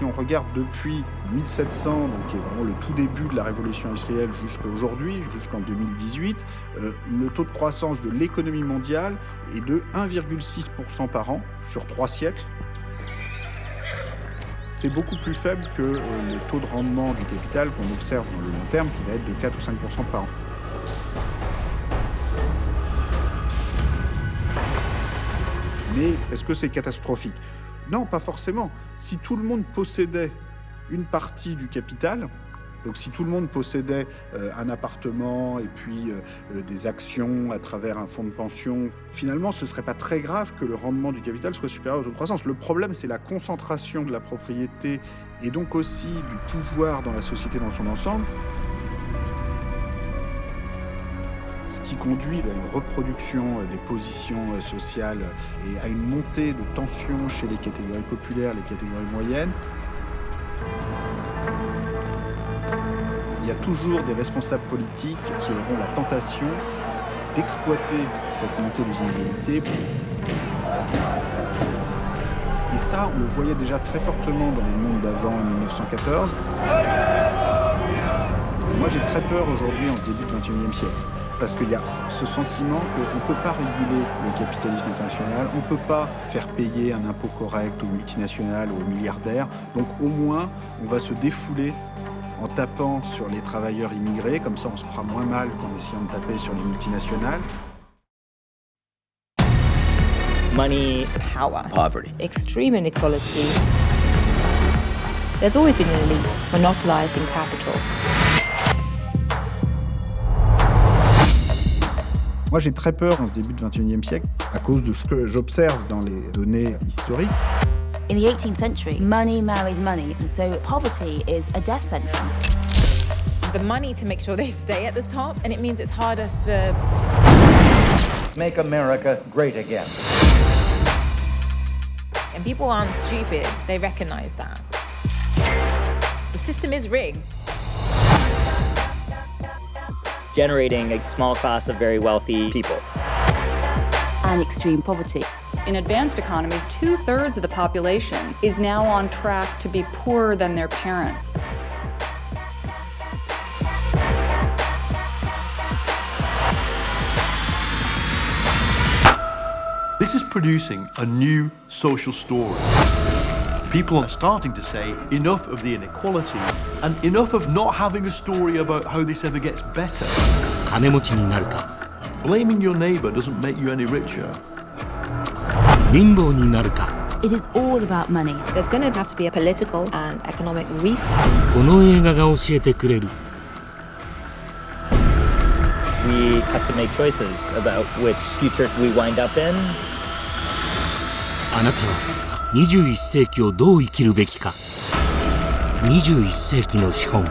si on regarde depuis 1700, donc qui est vraiment le tout début de la révolution industrielle jusqu'à aujourd'hui, jusqu'en 2018, le taux de croissance de l'économie mondiale est de 1,6% par an sur 3 siècles. C'est beaucoup plus faible que le taux de rendement du capital qu'on observe dans le long terme, qui va être de 4 ou 5% par an. Mais est-ce que c'est catastrophique? Non, pas forcément. Si tout le monde possédait une partie du capital, donc si tout le monde possédait un appartement et puis des actions à travers un fonds de pension, finalement, ce ne serait pas très grave que le rendement du capital soit supérieur au taux de croissance. Le problème, c'est la concentration de la propriété et donc aussi du pouvoir dans la société dans son ensemble. Ce qui conduit à une reproduction des positions sociales et à une montée de tensions chez les catégories populaires, les catégories moyennes. Il y a toujours des responsables politiques qui auront la tentation d'exploiter cette montée des inégalités. Et ça, on le voyait déjà très fortement dans le monde d'avant 1914. Moi, j'ai très peur aujourd'hui, en ce début du XXIe siècle. Parce qu'il y a ce sentiment qu'on ne peut pas réguler le capitalisme international, on ne peut pas faire payer un impôt correct aux multinationales ou aux milliardaires. Donc au moins, on va se défouler en tapant sur les travailleurs immigrés, comme ça on se fera moins mal qu'en essayant de taper sur les multinationales. Money, power, Poverty. Extreme inequality. There's always been an elite monopolizing capital. Moi, j'ai très peur en ce début du XXIe siècle à cause de ce que j'observe dans les données historiques. In the 18th century, money marries money, and so poverty is a death sentence. The money to make sure they stay at the top, and it means it's harder for... Make America great again. And people aren't stupid, they recognize that. The system is rigged. generating a small class of very wealthy people. And extreme poverty. In advanced economies, 2/3 of the population is now on track to be poorer than their parents. This is producing a new social story. People are starting to say enough of the inequality and enough of not having a story about how this ever gets better. 金持ちになるか Blaming your neighbor doesn't make you any richer. 貧乏になるか It is all about money. There's going to have to be a political and economic reset. この映画が教えてくれる We have to make choices about which future we wind up in. あなたは21世紀をどう生きるべきか21世紀の資本